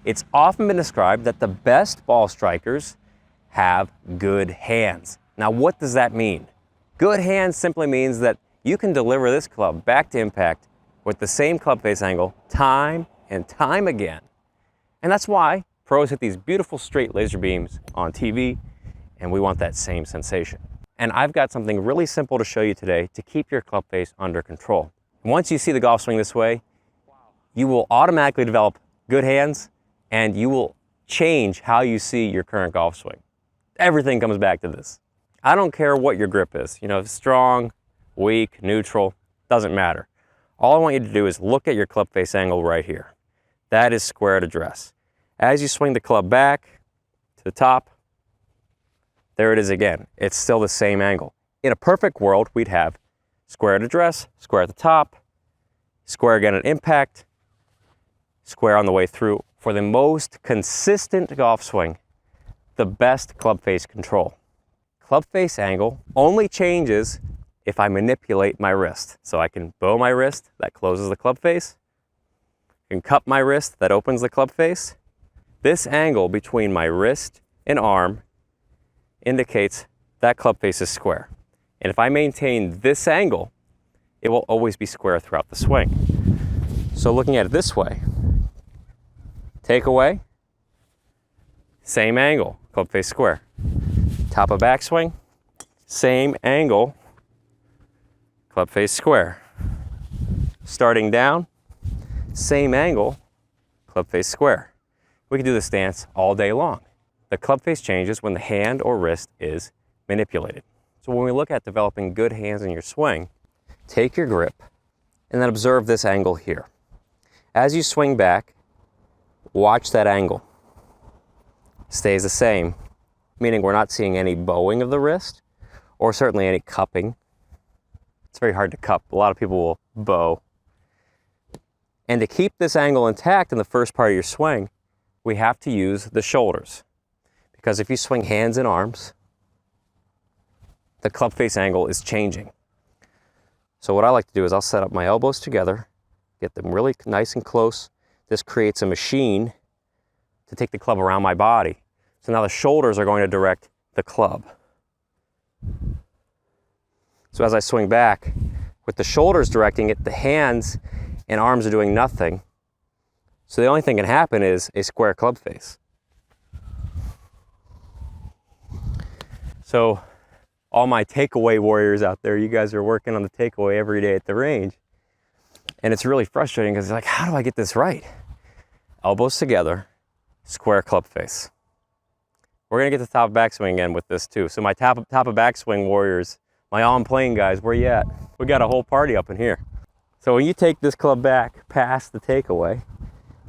It's often been described that the best ball strikers have good hands. Now, what does that mean? Good hands simply means that you can deliver this club back to impact with the same club face angle time and time again. And that's why pros hit these beautiful straight laser beams on TV, and we want that same sensation. And I've got something really simple to show you today to keep your club face under control. Once you see the golf swing this way, you will automatically develop good hands, and you will change how you see your current golf swing. Everything comes back to this. I don't care what your grip is, strong, weak, neutral, doesn't matter. All I want you to do is look at your club face angle right here. That is square at address. As you swing the club back to the top, there it is again. It's still the same angle. In a perfect world, we'd have square at address, square at the top, square again at impact, square on the way through. For the most consistent golf swing, the best club face control. Club face angle only changes if I manipulate my wrist. So I can bow my wrist, that closes the club face. I can cup my wrist, that opens the club face. This angle between my wrist and arm indicates that club face is square. And if I maintain this angle, it will always be square throughout the swing. So looking at it this way, take away, same angle, club face square. Top of backswing, same angle, club face square. Starting down, same angle, club face square. We can do this dance all day long. The club face changes when the hand or wrist is manipulated. So when we look at developing good hands in your swing, take your grip and then observe this angle here. As you swing back, watch that angle. Stays the same, meaning we're not seeing any bowing of the wrist or certainly any cupping. It's very hard to cup. A lot of people will bow. And to keep this angle intact in the first part of your swing, we have to use the shoulders. Because if you swing hands and arms, the club face angle is changing. So what I like to do is I'll set up my elbows together, get them really nice and close. This creates a machine to take the club around my body. So now the shoulders are going to direct the club. So as I swing back, with the shoulders directing it, the hands and arms are doing nothing. So the only thing that can happen is a square club face. So all my takeaway warriors out there, you guys are working on the takeaway every day at the range. And it's really frustrating because it's like, how do I get this right? Elbows together, square club face. We're gonna get to top of backswing again with this too. So my top of backswing warriors, my on-plane guys, where you at? We got a whole party up in here. So when you take this club back past the takeaway,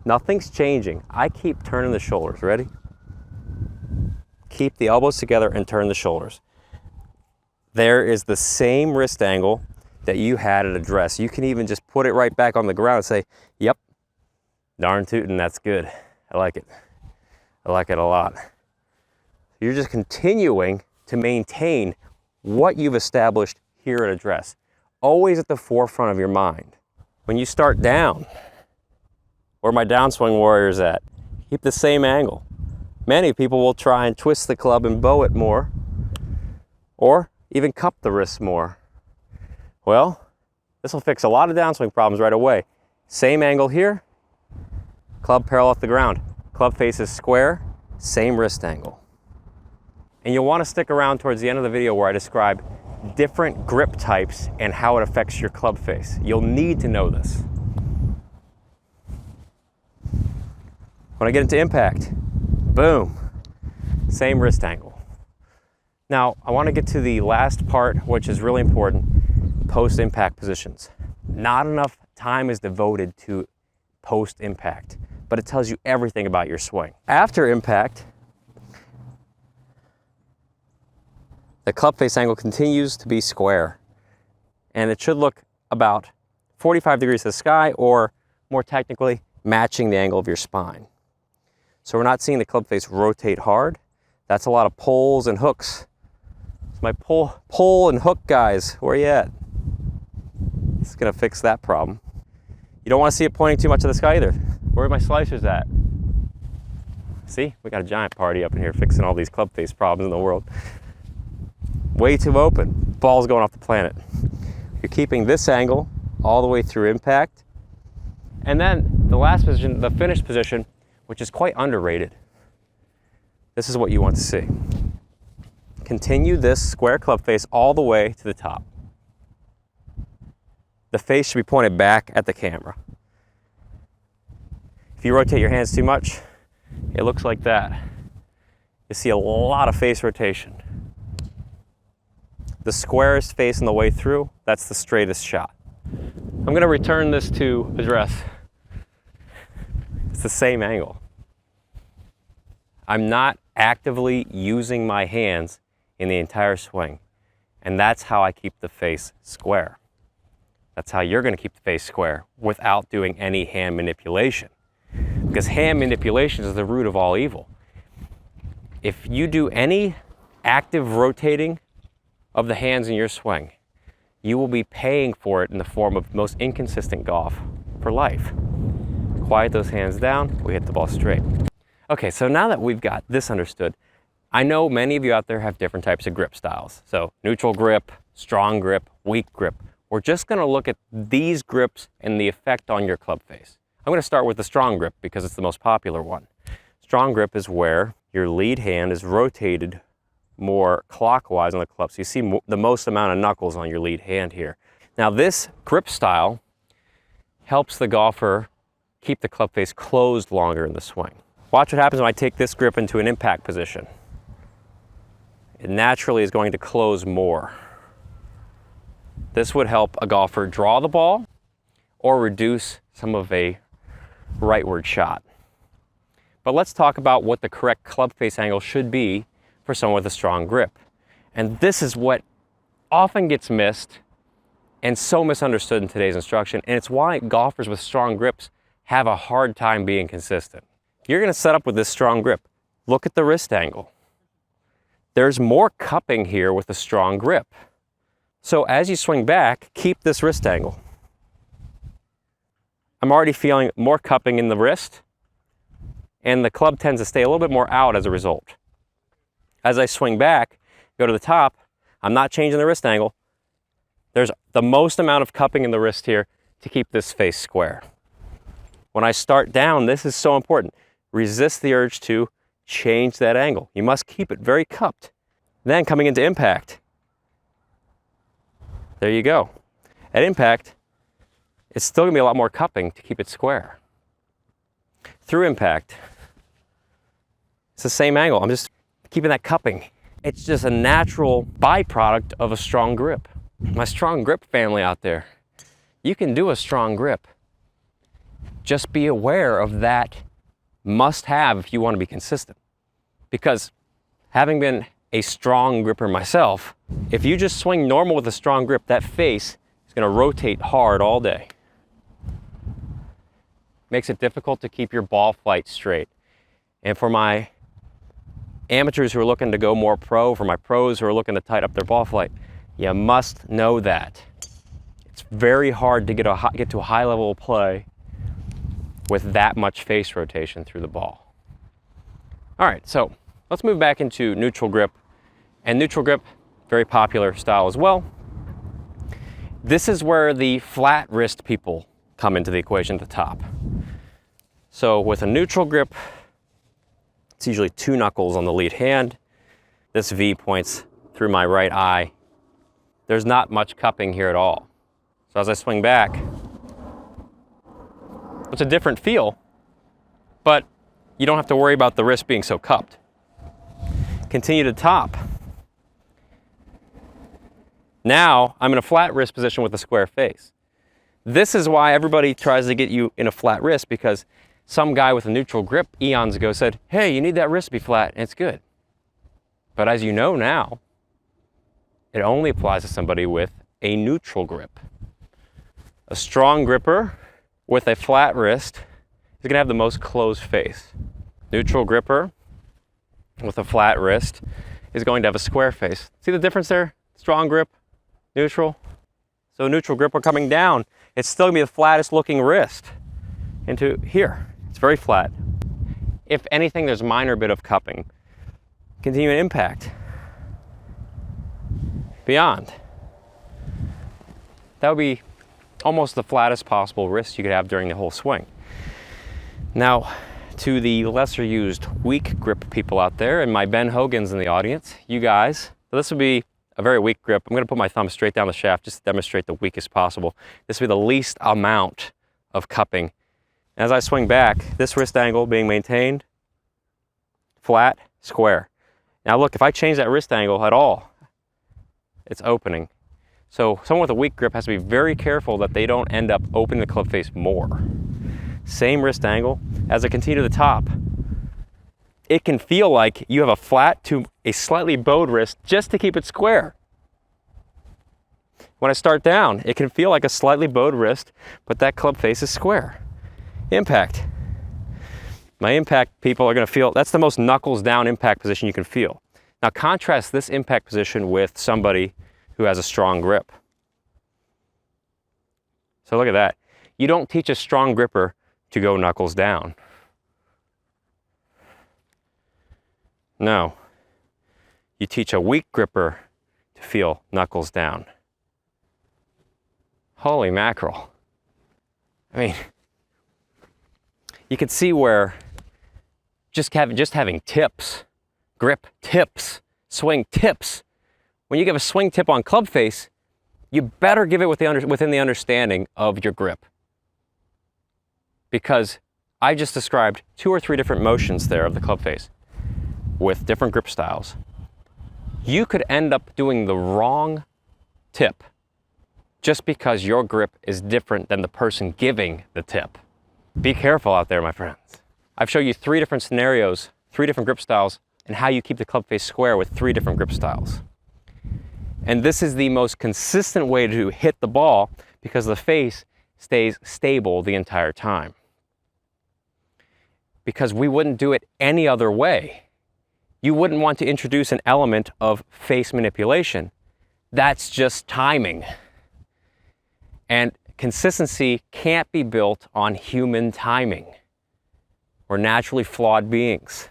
nothing's changing. I keep turning the shoulders, ready? Keep the elbows together and turn the shoulders. There is the same wrist angle that you had at address. You can even just put it right back on the ground and say, yep, darn tootin', that's good. I like it. I like it a lot. You're just continuing to maintain what you've established here at address, always at the forefront of your mind. When you start down, where my downswing warrior's at, keep the same angle. Many people will try and twist the club and bow it more, or even cup the wrists more. Well, this will fix a lot of downswing problems right away. Same angle here, club parallel off the ground. Club face is square, same wrist angle. And you'll want to stick around towards the end of the video where I describe different grip types and how it affects your club face. You'll need to know this. When I get into impact, boom, same wrist angle. Now, I want to get to the last part, which is really important, post-impact positions. Not enough time is devoted to post-impact, but it tells you everything about your swing. After impact, the club face angle continues to be square, and it should look about 45 degrees to the sky, or more technically, matching the angle of your spine. So we're not seeing the club face rotate hard. That's a lot of pulls and hooks. So my pull and hook guys, where are you at? It's gonna fix that problem. You don't want to see it pointing too much to the sky either. Where are my slicers at? See, we got a giant party up in here fixing all these club face problems in the world. Way too open. Ball's going off the planet. You're keeping this angle all the way through impact. And then the last position, the finish position, which is quite underrated. This is what you want to see. Continue this square club face all the way to the top. The face should be pointed back at the camera. If you rotate your hands too much, it looks like that. You see a lot of face rotation. The squarest face on the way through, that's the straightest shot. I'm going to return this to address. It's the same angle. I'm not actively using my hands in the entire swing, and that's how I keep the face square. That's how you're going to keep the face square without doing any hand manipulation. Because hand manipulation is the root of all evil. If you do any active rotating of the hands in your swing, you will be paying for it in the form of most inconsistent golf for life. Quiet those hands down, we hit the ball straight. Okay, so now that we've got this understood, I know many of you out there have different types of grip styles. So neutral grip, strong grip, weak grip. We're just going to look at these grips and the effect on your club face. I'm going to start with the strong grip because it's the most popular one. Strong grip is where your lead hand is rotated more clockwise on the club. So you see the most amount of knuckles on your lead hand here. Now this grip style helps the golfer keep the club face closed longer in the swing. Watch what happens when I take this grip into an impact position. It naturally is going to close more. This would help a golfer draw the ball or reduce some of a rightward shot. But let's talk about what the correct club face angle should be for someone with a strong grip. And this is what often gets missed and so misunderstood in today's instruction, and it's why golfers with strong grips have a hard time being consistent. You're going to set up with this strong grip. Look at the wrist angle. There's more cupping here with a strong grip. So as you swing back, keep this wrist angle. I'm already feeling more cupping in the wrist, and the club tends to stay a little bit more out as a result. As I swing back, go to the top, I'm not changing the wrist angle. There's the most amount of cupping in the wrist here to keep this face square. When I start down, this is so important. Resist the urge to change that angle. You must keep it very cupped. Then coming into impact, there you go. At impact, it's still going to be a lot more cupping to keep it square. Through impact, it's the same angle. I'm just keeping that cupping. It's just a natural byproduct of a strong grip. My strong grip family out there, you can do a strong grip. Just be aware of that must-have if you want to be consistent. Because having been a strong gripper myself, if you just swing normal with a strong grip, that face is going to rotate hard all day. Makes it difficult to keep your ball flight straight. And for my amateurs who are looking to go more pro, for my pros who are looking to tighten up their ball flight, you must know that. It's very hard to get to a high level of play with that much face rotation through the ball. All right, so let's move back into neutral grip. And neutral grip, very popular style as well. This is where the flat wrist people come into the equation at the top. So with a neutral grip, it's usually 2 knuckles on the lead hand. This V points through my right eye. There's not much cupping here at all. So as I swing back, it's a different feel, but you don't have to worry about the wrist being so cupped. Continue to top. Now I'm in a flat wrist position with a square face. This is why everybody tries to get you in a flat wrist, because some guy with a neutral grip eons ago said, hey, you need that wrist to be flat, and it's good. But as you know now, it only applies to somebody with a neutral grip. A strong gripper with a flat wrist is going to have the most closed face. Neutral gripper with a flat wrist is going to have a square face. See the difference there? Strong grip, neutral. So neutral gripper coming down, it's still going to be the flattest looking wrist into here. It's very flat. If anything, there's a minor bit of cupping. Continuing impact. Beyond. That would be almost the flattest possible wrist you could have during the whole swing. Now, to the lesser used weak grip people out there, and my Ben Hogans in the audience, you guys, so this would be a very weak grip. I'm gonna put my thumb straight down the shaft just to demonstrate the weakest possible. This would be the least amount of cupping. As I swing back, this wrist angle being maintained, flat, square. Now look, if I change that wrist angle at all, it's opening. So someone with a weak grip has to be very careful that they don't end up opening the club face more. Same wrist angle. As I continue to the top, it can feel like you have a flat to a slightly bowed wrist just to keep it square. When I start down, it can feel like a slightly bowed wrist, but that club face is square. Impact. My impact people are going to feel, that's the most knuckles down impact position you can feel. Now contrast this impact position with somebody who has a strong grip. So look at that. You don't teach a strong gripper to go knuckles down. No. You teach a weak gripper to feel knuckles down. Holy mackerel. I mean, you can see where just having tips, grip tips, swing tips, when you give a swing tip on club face, you better give it within the understanding of your grip. Because I just described 2 or 3 different motions there of the club face with different grip styles. You could end up doing the wrong tip just because your grip is different than the person giving the tip. Be careful out there, my friends. I've shown you 3 different scenarios, 3 different grip styles, and how you keep the club face square with 3 different grip styles. And this is the most consistent way to hit the ball because the face stays stable the entire time. Because we wouldn't do it any other way. You wouldn't want to introduce an element of face manipulation. That's just timing. And consistency can't be built on human timing. We're naturally flawed beings.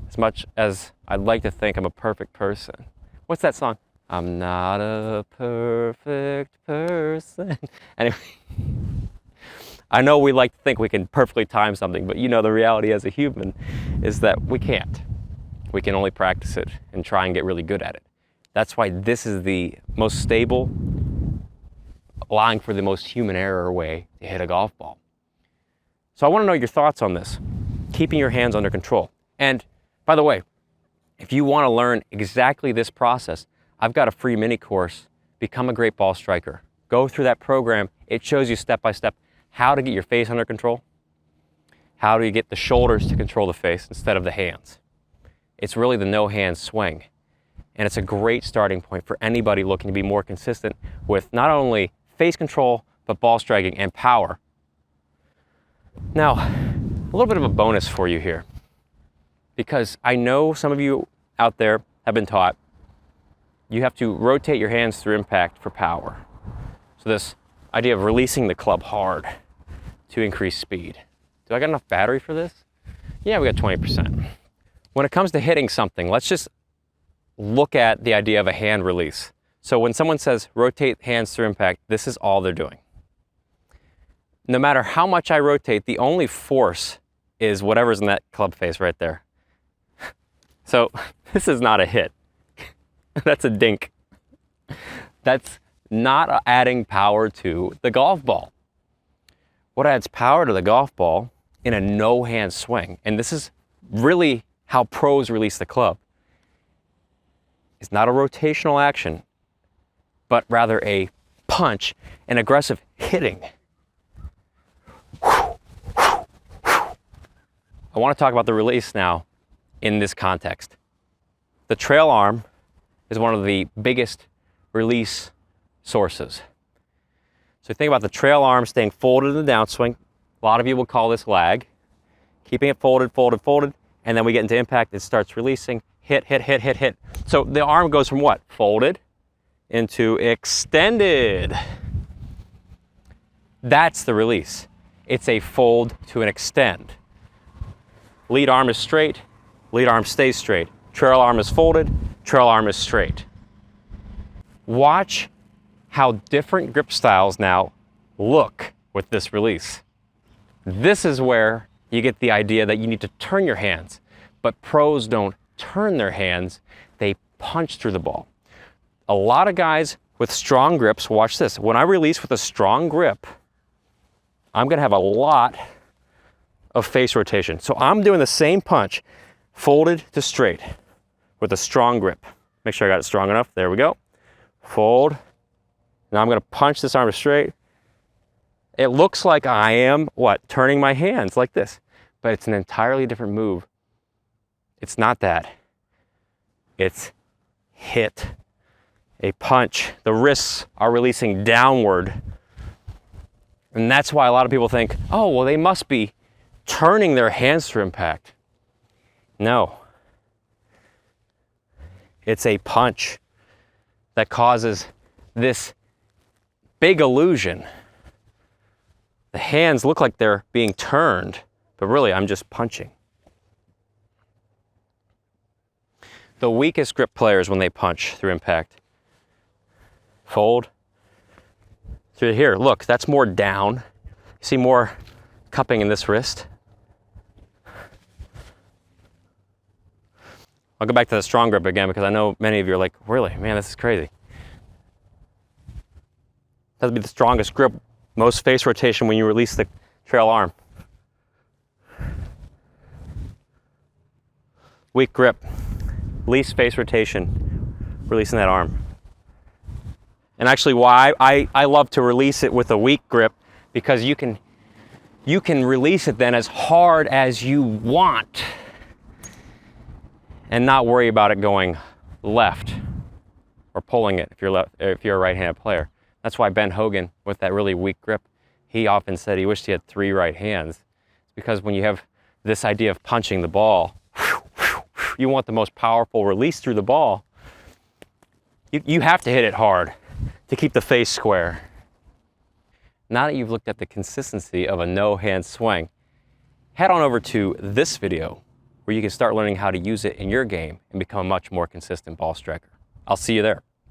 As much as I'd like to think I'm a perfect person. What's that song? I'm not a perfect person. Anyway, I know we like to think we can perfectly time something, but you know the reality as a human is that we can't. We can only practice it and try and get really good at it. That's why this is the most stable, allowing for the most human error way to hit a golf ball. So I want to know your thoughts on this, keeping your hands under control. And by the way, if you want to learn exactly this process, I've got a free mini course, Become a Great Ball Striker. Go through that program. It shows you step by step how to get your face under control, how do you get the shoulders to control the face instead of the hands. It's really the no hands swing. And it's a great starting point for anybody looking to be more consistent with not only face control, but ball striking and power. Now, a little bit of a bonus for you here, because I know some of you out there have been taught you have to rotate your hands through impact for power. So this idea of releasing the club hard to increase speed. Do I got enough battery for this? Yeah, we got 20%. When it comes to hitting something, let's just look at the idea of a hand release. So when someone says rotate hands through impact, this is all they're doing. No matter how much I rotate, the only force is whatever's in that club face right there. So this is not a hit. That's a dink. That's not adding power to the golf ball. What adds power to the golf ball in a no-hand swing, and this is really how pros release the club, is not a rotational action, but rather a punch and aggressive hitting. I want to talk about the release now in this context. The trail arm is one of the biggest release sources. So think about the trail arm staying folded in the downswing. A lot of you will call this lag. Keeping it folded, folded, folded, and then we get into impact, it starts releasing, hit, hit, hit, hit, hit. So the arm goes from what? Folded into extended. That's the release. It's a fold to an extend. Lead arm is straight, lead arm stays straight. Trail arm is folded, trail arm is straight. Watch how different grip styles now look with this release. This is where you get the idea that you need to turn your hands, but pros don't turn their hands, they punch through the ball. A lot of guys with strong grips, watch this. When I release with a strong grip, I'm gonna have a lot of face rotation. So I'm doing the same punch, folded to straight with a strong grip. Make sure I got it strong enough. There we go. Fold. Now I'm gonna punch this arm straight. It looks like I am, what, turning my hands like this, but it's an entirely different move. It's not that. It's hit, a punch. The wrists are releasing downward. And that's why a lot of people think, oh, well, they must be turning their hands through impact. No. It's a punch that causes this big illusion. The hands look like they're being turned, but really I'm just punching. The weakest grip players when they punch through impact, fold through here. Look, that's more down. You see more cupping in this wrist. I'll go back to the strong grip again because I know many of you are like, really, man, this is crazy. That'd be the strongest grip, most face rotation when you release the trail arm. Weak grip, least face rotation, releasing that arm. And actually why I love to release it with a weak grip, because you can release it then as hard as you want and not worry about it going left or pulling it if you're a right-handed player. That's why Ben Hogan, with that really weak grip, he often said he wished he had 3 right hands. It's because when you have this idea of punching the ball, you want the most powerful release through the ball. You have to hit it hard to keep the face square. Now that you've looked at the consistency of a no-hand swing, head on over to this video where you can start learning how to use it in your game and become a much more consistent ball striker. I'll see you there.